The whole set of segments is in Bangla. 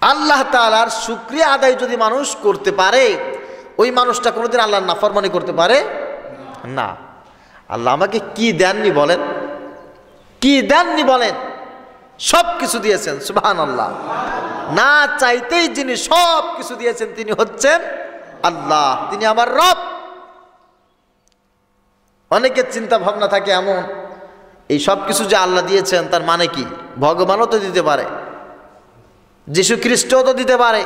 আল্লাহ তাআলার শুকরিয়া আদায় যদি মানুষ করতে পারে, ওই মানুষটা কোনোদিন আল্লাহর নাফরমানি করতে পারে না। আল্লাহ আমাকে কি দেননি বলেন, কি দেননি বলেন? সব কিছু দিয়েছেন, সুবহানাল্লাহ। না চাইতেই যিনি সব কিছু দিয়েছেন তিনি হচ্ছেন আল্লাহ, তিনি আমার রব। অনেকের চিন্তা ভাবনা থাকে এমন, এই সব কিছু যে আল্লাহ দিয়েছেন তার মানে কি? ভগবানও তো দিতে পারে, যীশু খ্রিস্টও তো দিতে পারে,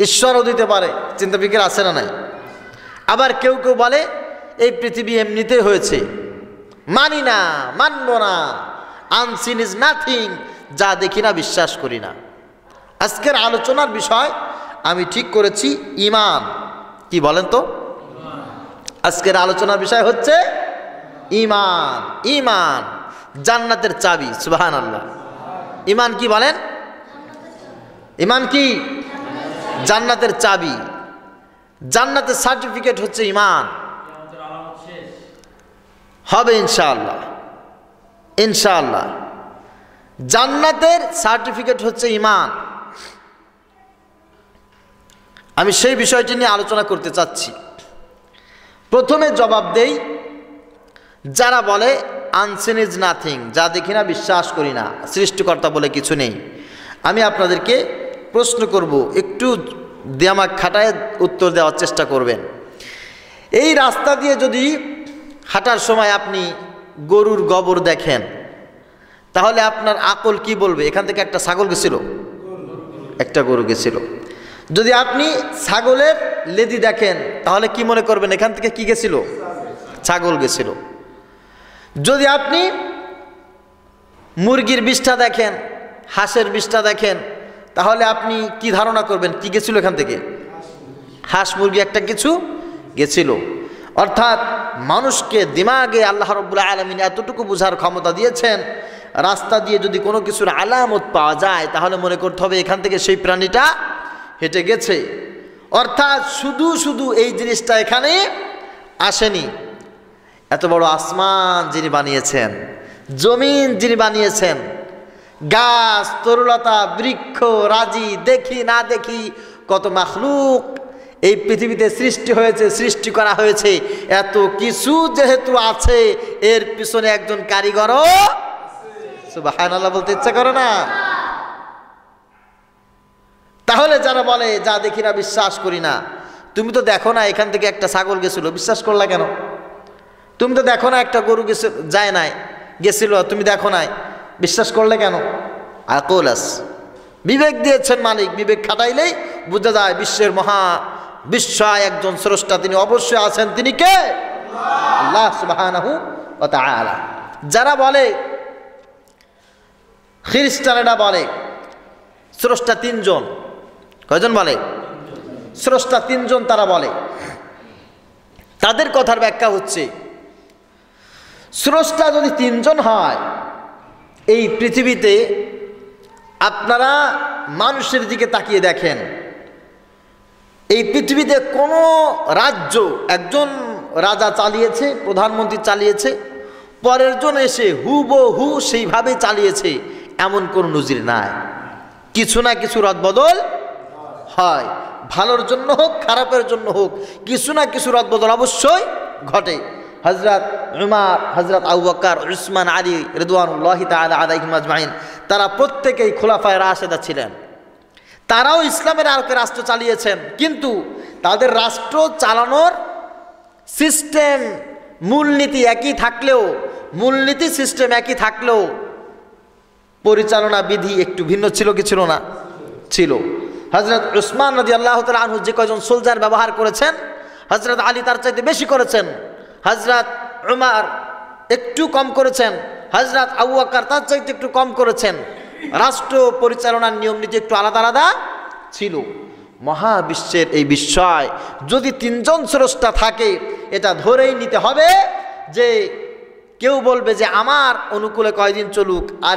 ঈশ্বরও দিতে পারে। চিন্তা ফিকির আছে না নাই? আবার কেউ কেউ বলে এই পৃথিবী এমনিতেই হয়েছে, মানি না, মানব না, আনসিন ইজ নাথিং, যা দেখি না বিশ্বাস করি না। আজকের আলোচনার বিষয় আমি ঠিক করেছি ঈমান। কি বলেন তো? আজকের আলোচনার বিষয় হচ্ছে ঈমান। ঈমান জান্নাতের চাবি, সুবহানাল্লাহ। ঈমান কি বলেন? ঈমান কি? জান্নাতের চাবি, জান্নাতের সার্টিফিকেট হচ্ছে ঈমান। হবে ইনশাআল্লাহ, ইনশাআল্লাহ। জান্নাতের সার্টিফিকেট হচ্ছে ঈমান। আমি সেই বিষয়টি নিয়ে আলোচনা করতে চাচ্ছি। প্রথমে জবাব দেই, যারা বলে আনসিন ইজ নাথিং, যা দেখি না বিশ্বাস করি না, সৃষ্টিকর্তা বলে কিছু নেই, আমি আপনাদেরকে প্রশ্ন করব, একটু দিমাগ খাটায় উত্তর দেওয়ার চেষ্টা করবেন। এই রাস্তা দিয়ে যদি হাঁটার সময় আপনি গরুর গোবর দেখেন, তাহলে আপনার আকল কি বলবে? এখান থেকে একটা ছাগল গেছিল, একটা গরু গেছিল। যদি আপনি ছাগলের লেদি দেখেন, তাহলে কি মনে করবেন? এখান থেকে কি গেছিল? ছাগল গেছিল। যদি আপনি মুরগির বিষ্ঠা দেখেন, হাঁসের বিষ্ঠা দেখেন, তাহলে আপনি কি ধারণা করবেন? কি গেছিল এখান থেকে? হাঁস মুরগি একটা কিছু গেছিল। অর্থাৎ মানুষকে দিমাগে আল্লাহ রাব্বুল আলামিন এতটুকু বোঝার ক্ষমতা দিয়েছেন, রাস্তা দিয়ে যদি কোনো কিছুর আলামত পাওয়া যায়, তাহলে মনে করতে হবে এখান থেকে সেই প্রাণীটা হেঁটে গেছে। অর্থাৎ শুধু শুধু এই জিনিসটা এখানে আসেনি। এত বড় আসমান যিনি বানিয়েছেন, জমিন যিনি বানিয়েছেন, গাছ, তরুলতা, বৃক্ষ, রাজি, দেখি না দেখি কত মাখলুক এই পৃথিবীতে সৃষ্টি হয়েছে, সৃষ্টি করা হয়েছে। এত কিছু যেহেতু আছে, এর পিছনে একজন কারিগরও সুবহানাল্লাহ বলতে ইচ্ছা করে না? তাহলে যারা বলে যা দেখি না বিশ্বাস করি না, তুমি তো দেখো না এখান থেকে একটা ছাগল গেছিল, বিশ্বাস করলা কেন? তুমি তো দেখো না একটা গরু গেছে, যায় নাই, গেছিল, তুমি দেখো নাই, বিশ্বাস করলে কেন? আকল আস, বিবেক দিয়েছেন মালিক, বিবেক খাটাইলেই বুঝা যায় বিশ্বের মহা বিশ্বয় একজন স্রষ্টা, তিনি অবশ্যই আছেন। তিনি কে? আল্লাহ সুবহানাহু ওয়া তাআলা। যারা বলে, খ্রিস্টানেরা বলে স্রষ্টা তিনজন। কয়জন বলে? স্রষ্টা তিনজন তারা বলে। তাদের কথার ব্যাখ্যা হচ্ছে, স্রষ্টা যদি তিনজন হয়, এই পৃথিবীতে আপনারা মানুষের দিকে তাকিয়ে দেখেন, এই পৃথিবীতে কোনো রাজ্য একজন রাজা চালিয়েছে, প্রধানমন্ত্রী চালিয়েছে, পরের জন এসে হুবহু সেইভাবে চালিয়েছে, এমন কোনো নজির নাই। কিছু না কিছু রদবদল হয়, ভালোর জন্য হোক খারাপের জন্য হোক, কিছু না কিছু রদবদল অবশ্যই ঘটে। হযরত উমর, হযরত আবু বকর, উসমান, আলী রিদওয়ানুল্লাহি তাআলা আলাইহিম আজমাইন, তারা প্রত্যেকেই খোলাফায়ে রাশেদা ছিলেন। তারাও ইসলামের আলোকে রাষ্ট্র চালিয়েছেন, কিন্তু তাদের রাষ্ট্র চালানোর সিস্টেম, মূলনীতি একই থাকলেও, মূলনীতি সিস্টেম একই থাকলেও পরিচালনা বিধি একটু ভিন্ন ছিল কি ছিল না? ছিল। হযরত উসমান রাদিয়াল্লাহু তাআলা আনহু যে কয়জন সোলজার ব্যবহার করেছেন, হযরত আলী তার চাইতে বেশি করেছেন, হযরত উমর একটু কম করেছেন, হযরত আবু বকর তার চাইতে একটু কম করেছেন। রাষ্ট্র পরিচালনার নিয়ম নীতি একটু আলাদা আলাদা ছিল। মহাবিশ্বের এই বিশ্বয় যদি তিনজন স্রষ্টা থাকে, এটা ধরেই নিতে হবে যে কেউ বলবে যে আমার অনুকূলে কয়দিন চলুক, আর